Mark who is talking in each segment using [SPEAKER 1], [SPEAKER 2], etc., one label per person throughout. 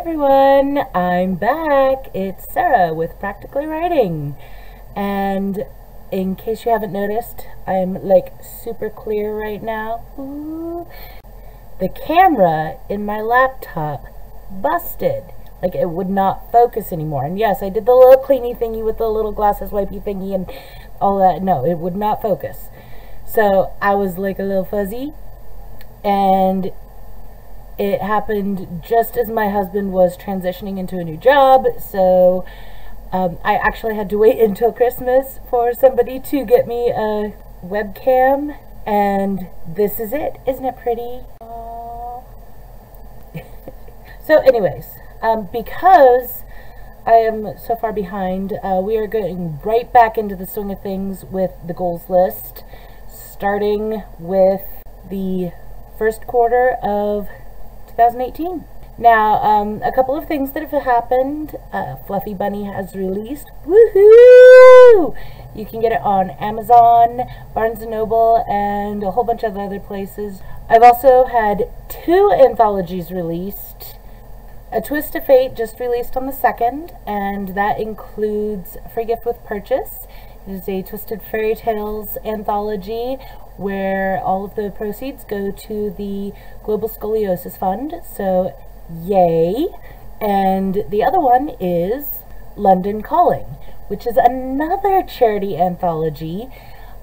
[SPEAKER 1] everyone, I'm back. It's Sarah with Practically Writing, and in case you haven't noticed, I'm like super clear right now. Ooh. The camera in my laptop busted. Like, it would not focus anymore. And yes, I did the little cleany thingy with the little glasses wipey thingy and all that. No, it would not focus. So I was like a little fuzzy, and it happened just as my husband was transitioning into a new job. So I actually had to wait until Christmas for somebody to get me a webcam, and this is it. Isn't it pretty? So anyways, because I am so far behind, we are going right back into the swing of things with the goals list, starting with the first quarter of 2018. Now, a couple of things that have happened. Fluffy Bunny has released. Woohoo! You can get it on Amazon, Barnes & Noble, and a whole bunch of other places. I've also had 2 anthologies released. A Twist of Fate just released on the 2nd, and that includes Free Gift with Purchase. It is a Twisted Fairy Tales anthology where all of the proceeds go to the Global Scoliosis Fund, so yay. And the other one is London Calling, which is another charity anthology.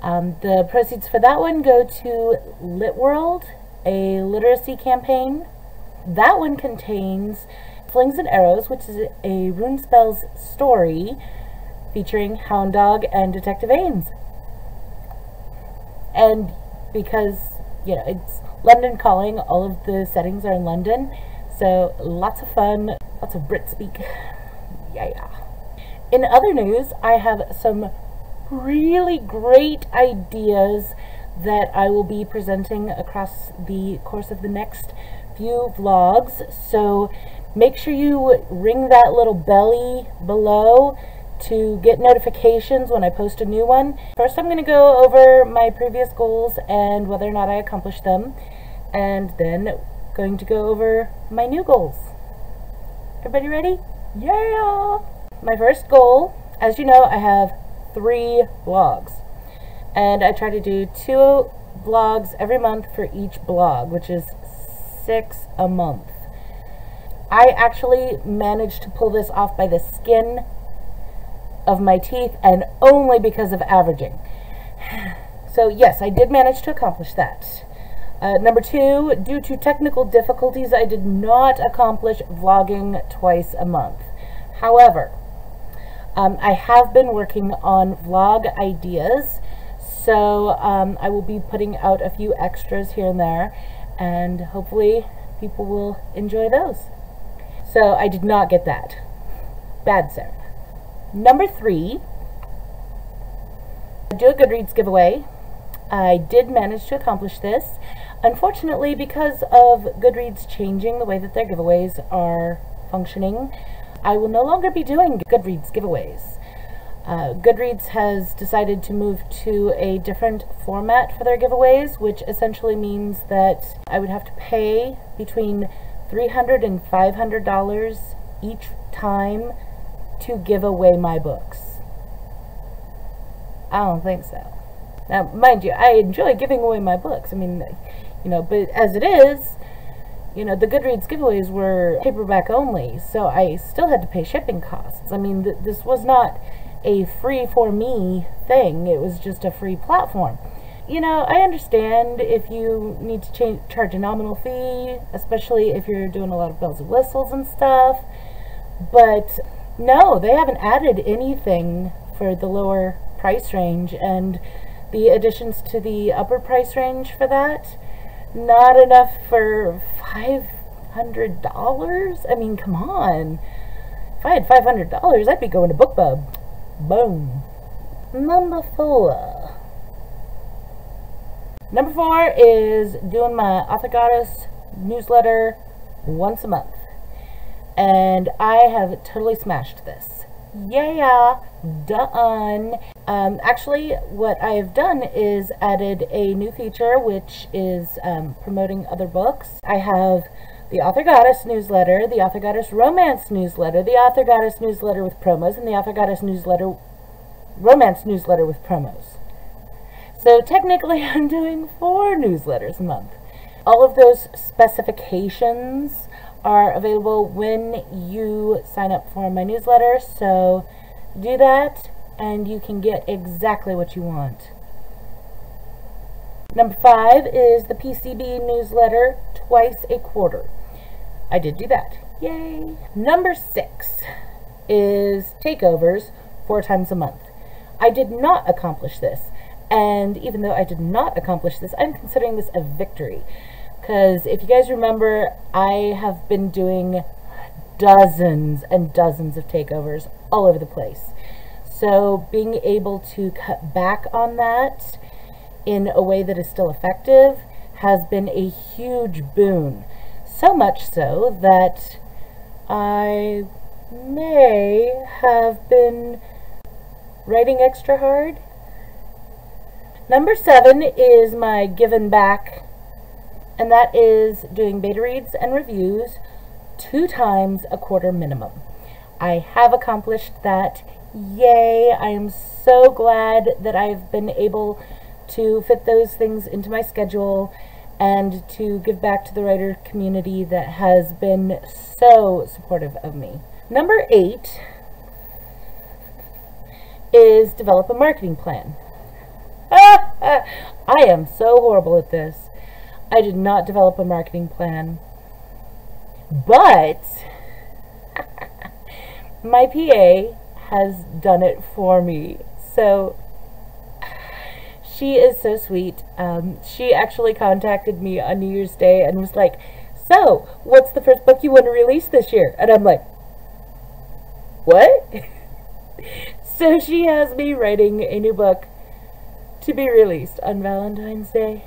[SPEAKER 1] The proceeds for that one go to Lit World, a literacy campaign. That one contains Slings and Arrows, which is a Rune Spells story featuring Hound Dog and Detective Ains. And because, you know, it's London Calling, all of the settings are in London, so lots of fun, lots of Brit speak. Yeah. In other news, I have some really great ideas that I will be presenting across the course of the next few vlogs, so make sure you ring that little belly below to get notifications when I post a new one. First, I'm going to go over my previous goals and whether or not I accomplished them, and then going to go over my new goals. Everybody ready? Yeah! My first goal, as you know, I have 3 vlogs, and I try to do 2 vlogs every month for each blog, which is 6 a month. I actually managed to pull this off by the skin of my teeth, and only because of averaging. So yes, I did manage to accomplish that. Number 2, due to technical difficulties, I did not accomplish vlogging twice a month. However, I have been working on vlog ideas, so I will be putting out a few extras here and there, and hopefully people will enjoy those. So I did not get that. Bad Sarah. Number 3, do a Goodreads giveaway. I did manage to accomplish this. Unfortunately, because of Goodreads changing the way that their giveaways are functioning, I will no longer be doing Goodreads giveaways. Goodreads has decided to move to a different format for their giveaways, which essentially means that I would have to pay between $300 and $500 each time to give away my books. I don't think so. Now, mind you, I enjoy giving away my books. I mean, you know, but as it is, you know, the Goodreads giveaways were paperback only, so I still had to pay shipping costs. I mean, this was not a free for me thing. It was just a free platform. You know, I understand if you need to charge a nominal fee, especially if you're doing a lot of bells and whistles and stuff, but no, they haven't added anything for the lower price range, and the additions to the upper price range for that, not enough for $500? I mean, come on. If I had $500, I'd be going to BookBub. Boom. Number 4. Number 4 is doing my Author Goddess newsletter once a month. And I have totally smashed this. Yeah, done. Actually, what I have done is added a new feature, which is promoting other books. I have the Author Goddess newsletter, the Author Goddess Romance newsletter, the Author Goddess newsletter with promos, and the Author Goddess newsletter Romance newsletter with promos. So technically I'm doing 4 newsletters a month. All of those specifications are available when you sign up for my newsletter, so do that and you can get exactly what you want. Number 5 is the PCB newsletter twice a quarter. I did do that. Yay! Number 6 is takeovers 4 times a month. I did not accomplish this, and even though I did not accomplish this, I'm considering this a victory. Because if you guys remember, I have been doing dozens and dozens of takeovers all over the place. So being able to cut back on that in a way that is still effective has been a huge boon. So much so that I may have been writing extra hard. Number 7 is my given back, and that is doing beta reads and reviews 2 times a quarter minimum. I have accomplished that. Yay! I am so glad that I've been able to fit those things into my schedule and to give back to the writer community that has been so supportive of me. Number 8 is develop a marketing plan. I am so horrible at this. I did not develop a marketing plan, but my PA has done it for me. So she is so sweet. She actually contacted me on New Year's Day and was like, "So, what's the first book you want to release this year?" And I'm like, "What?" So she has me writing a new book to be released on Valentine's Day.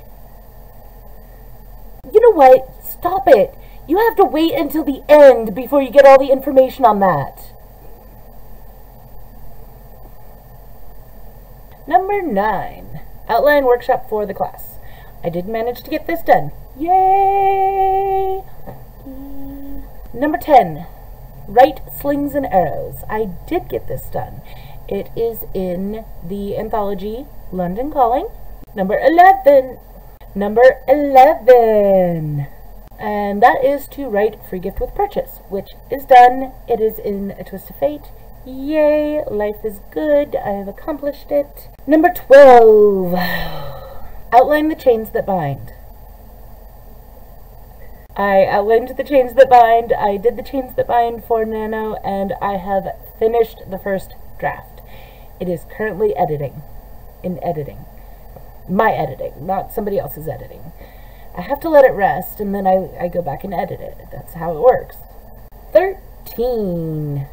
[SPEAKER 1] You know what? Stop it. You have to wait until the end before you get all the information on that. Number 9, outline workshop for the class. I did manage to get this done. Yay! Number 10, write slings and arrows. I did get this done. It is in the anthology London Calling. Number 11, and that is to write Free Gift with Purchase, which is done. It is in A Twist of Fate. Yay, life is good. I have accomplished it. Number 12, outline the chains that bind. I outlined the chains that bind. I did the chains that bind for Nano, and I have finished the first draft. It is currently in editing. My editing, not somebody else's editing. I have to let it rest, and then I go back and edit it. That's how it works. 13,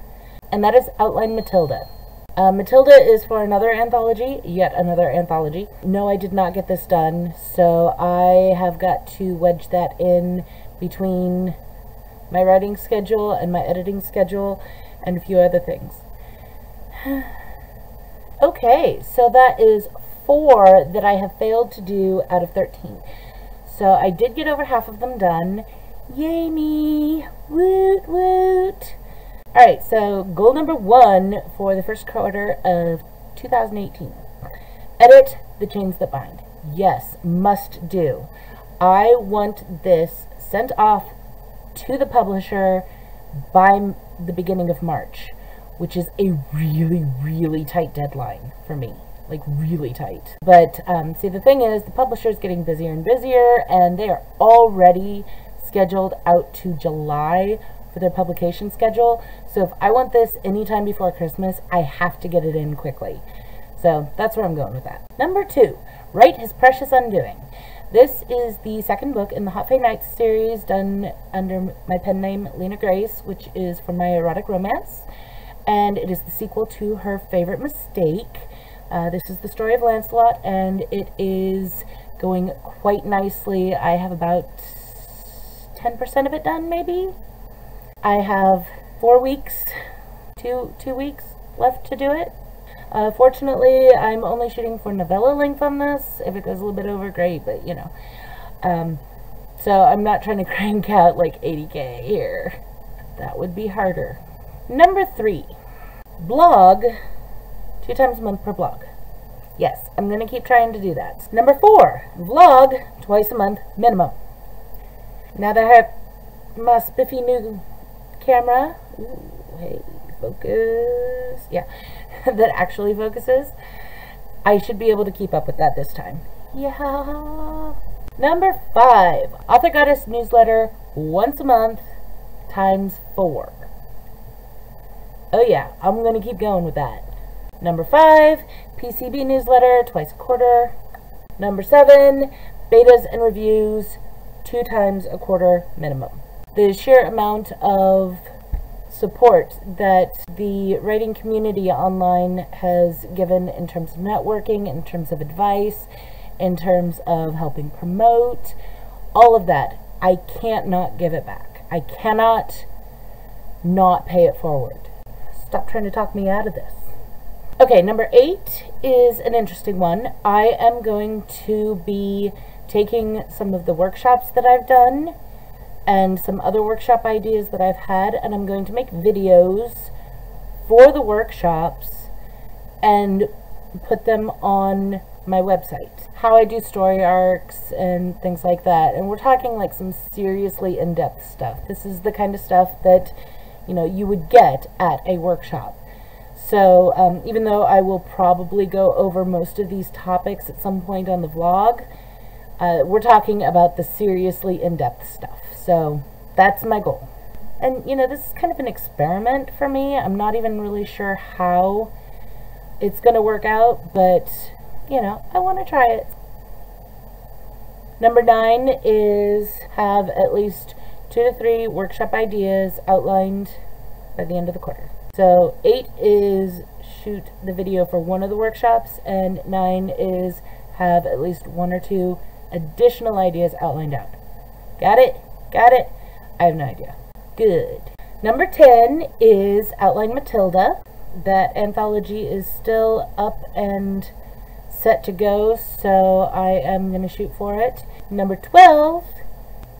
[SPEAKER 1] and that is outline Matilda. Matilda is for another anthology, yet another anthology. No, I did not get this done, so I have got to wedge that in between my writing schedule and my editing schedule and a few other things. Okay, so that is 4 that I have failed to do out of 13. So I did get over half of them done. Yay me! Woot woot! Alright, so goal number 1 for the first quarter of 2018. Edit the chains that bind. Yes, must do. I want this sent off to the publisher by the beginning of March, which is a really, really tight deadline for me. Like, really tight. But, see, the thing is, the publisher is getting busier and busier, and they are already scheduled out to July for their publication schedule. So if I want this anytime before Christmas, I have to get it in quickly. So that's where I'm going with that. Number 2, Write His Precious Undoing. This is the second book in the Hot Fae Nights series, done under my pen name, Lena Grace, which is from my erotic romance. And it is the sequel to Her Favorite Mistake. This is the story of Lancelot, and it is going quite nicely. I have about 10% of it done, maybe. I have 4 weeks, two weeks left to do it. Fortunately, I'm only shooting for novella length on this. If it goes a little bit over, great, but you know. So I'm not trying to crank out like 80K here. That would be harder. Number 3, blog 2 times a month per blog. Yes, I'm going to keep trying to do that. Number 4, vlog twice a month minimum. Now that I have my spiffy new camera, ooh, hey, focus, yeah, that actually focuses, I should be able to keep up with that this time. Yeah. Number 5, Author Goddess newsletter once a month times 4. Oh yeah, I'm going to keep going with that. Number 5, PCB newsletter twice a quarter. Number 7, betas and reviews 2 times a quarter minimum. The sheer amount of support that the writing community online has given in terms of networking, in terms of advice, in terms of helping promote, all of that, I can't not give it back. I cannot not pay it forward. Stop trying to talk me out of this. Okay, number 8 is an interesting one. I am going to be taking some of the workshops that I've done and some other workshop ideas that I've had, and I'm going to make videos for the workshops and put them on my website. How I do story arcs and things like that. And we're talking like some seriously in-depth stuff. This is the kind of stuff that, you know, you would get at a workshop. So even though I will probably go over most of these topics at some point on the vlog, we're talking about the seriously in-depth stuff. So that's my goal. And, you know, this is kind of an experiment for me. I'm not even really sure how it's going to work out, but, you know, I want to try it. Number 9 is have at least 2 to 3 workshop ideas outlined by the end of the quarter. So 8 is shoot the video for one of the workshops, and 9 is have at least 1 or 2 additional ideas outlined out. Got it? Got it? I have no idea. Good. Number 10 is Outline Matilda. That anthology is still up and set to go, so I am going to shoot for it. Number 12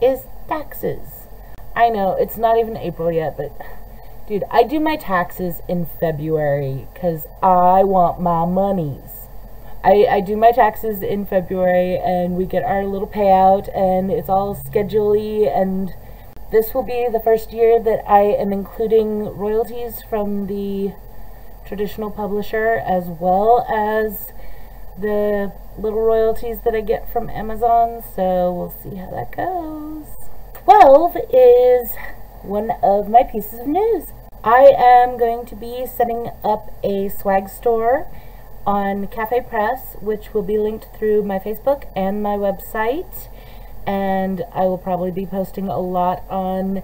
[SPEAKER 1] is taxes. I know, it's not even April yet, but dude, I do my taxes in February because I want my monies. I do my taxes in February, and we get our little payout, and it's all schedule-y, and this will be the first year that I am including royalties from the traditional publisher as well as the little royalties that I get from Amazon, so we'll see how that goes. 12 is one of my pieces of news. I am going to be setting up a swag store on Cafe Press, which will be linked through my Facebook and my website, and I will probably be posting a lot on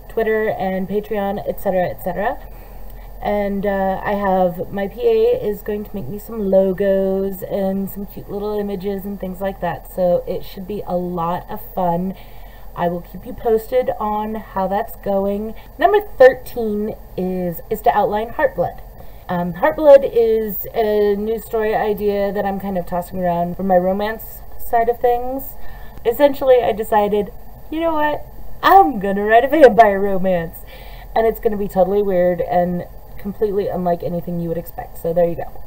[SPEAKER 1] Twitter and Patreon, etc., etc. And I have, my PA is going to make me some logos and some cute little images and things like that, so it should be a lot of fun. I will keep you posted on how that's going. Number 13 is to outline Heartblood. Heartblood is a news story idea that I'm kind of tossing around for my romance side of things. Essentially, I decided, you know what, I'm gonna write a vampire romance, and it's gonna be totally weird and completely unlike anything you would expect, so there you go.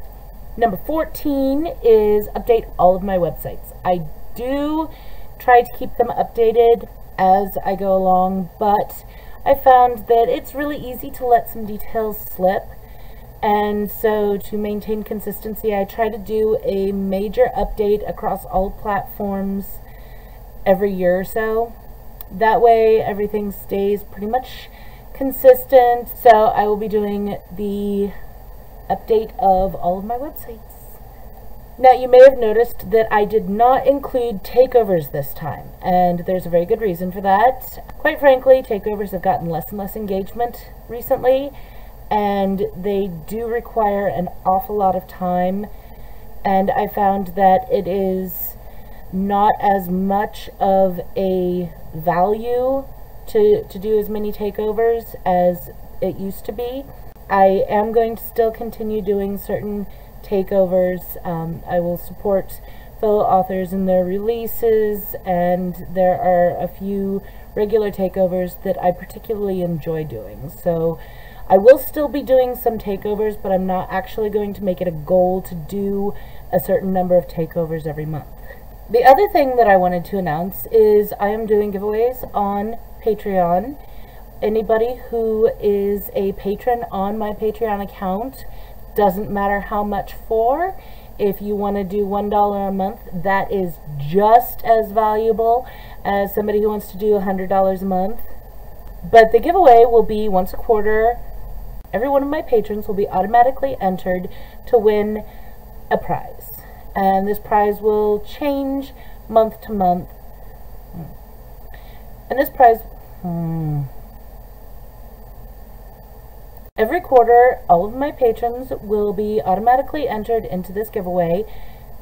[SPEAKER 1] Number 14 is update all of my websites. I do try to keep them updated as I go along, but I found that it's really easy to let some details slip, and so to maintain consistency, I try to do a major update across all platforms every year or so. That way everything stays pretty much consistent, so I will be doing the update of all of my websites. Now, you may have noticed that I did not include takeovers this time, and there's a very good reason for that. Quite frankly, takeovers have gotten less and less engagement recently, and they do require an awful lot of time, and I found that it is not as much of a value to do as many takeovers as it used to be. I am going to still continue doing certain takeovers. I will support fellow authors and their releases, and there are a few regular takeovers that I particularly enjoy doing. So I will still be doing some takeovers, but I'm not actually going to make it a goal to do a certain number of takeovers every month. The other thing that I wanted to announce is I am doing giveaways on Patreon. Anybody who is a patron on my Patreon account, doesn't matter how much for, if you want to do $1 a month, that is just as valuable as somebody who wants to do $100 a month. But the giveaway will be once a quarter. Every one of my patrons will be automatically entered to win a prize. And this prize will change month to month. And this prize... Every quarter, all of my patrons will be automatically entered into this giveaway,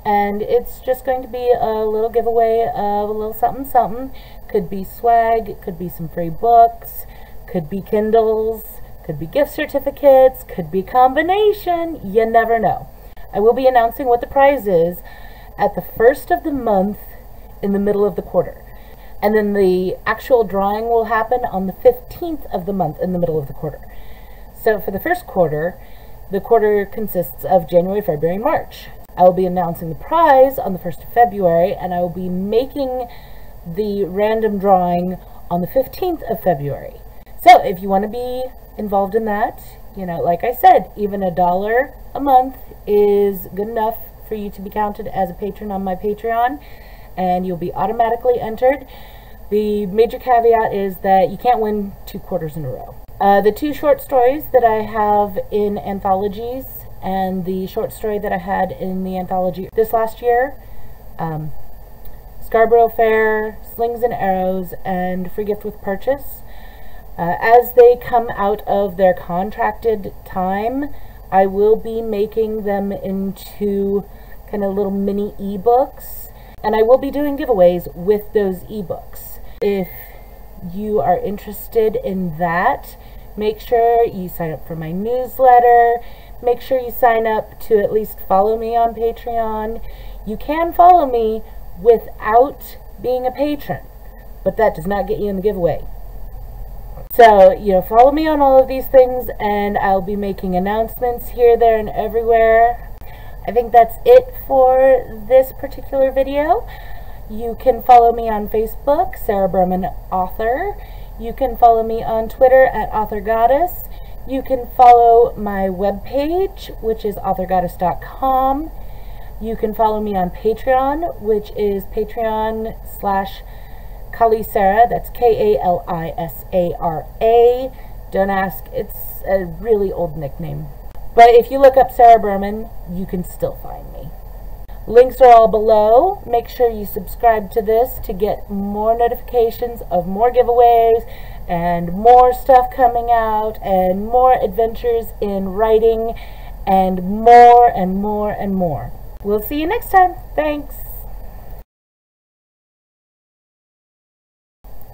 [SPEAKER 1] and it's just going to be a little giveaway of a little something something. Could be swag, could be some free books, could be Kindles, could be gift certificates, could be combination, you never know. I will be announcing what the prize is at the first of the month in the middle of the quarter. And then the actual drawing will happen on the 15th of the month in the middle of the quarter. So for the first quarter, the quarter consists of January, February, and March. I will be announcing the prize on the 1st of February, and I will be making the random drawing on the 15th of February. So if you want to be involved in that, you know, like I said, even $1 a month is good enough for you to be counted as a patron on my Patreon, and you'll be automatically entered. The major caveat is that you can't win 2 quarters in a row. The 2 short stories that I have in anthologies, and the short story that I had in the anthology this last year, Scarborough Fair, Slings and Arrows, and Free Gift with Purchase. As they come out of their contracted time, I will be making them into kind of little mini ebooks, and I will be doing giveaways with those ebooks. If you are interested in that, make sure you sign up for my newsletter. Make sure you sign up to at least follow me on Patreon. You can follow me without being a patron, but that does not get you in the giveaway. So, you know, follow me on all of these things, and I'll be making announcements here, there, and everywhere. I think that's it for this particular video. You can follow me on Facebook, Sarah Berman Author. You can follow me on Twitter at AuthorGoddess. You can follow my webpage, which is authorgoddess.com. You can follow me on Patreon, which is Patreon/Kalisara. That's Kalisara. Don't ask, it's a really old nickname. But if you look up Sarah Berman, you can still find me. Links are all below. Make sure you subscribe to this to get more notifications of more giveaways and more stuff coming out and more adventures in writing and more and more and more. We'll see you next time. Thanks.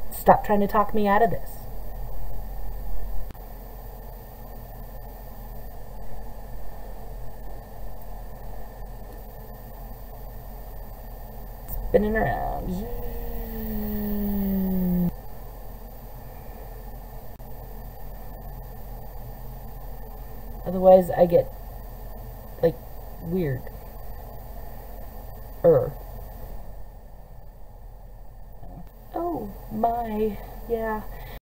[SPEAKER 1] Stop trying to talk me out of this. Spinning around. Otherwise, I get, like, weird. Oh, my. Yeah.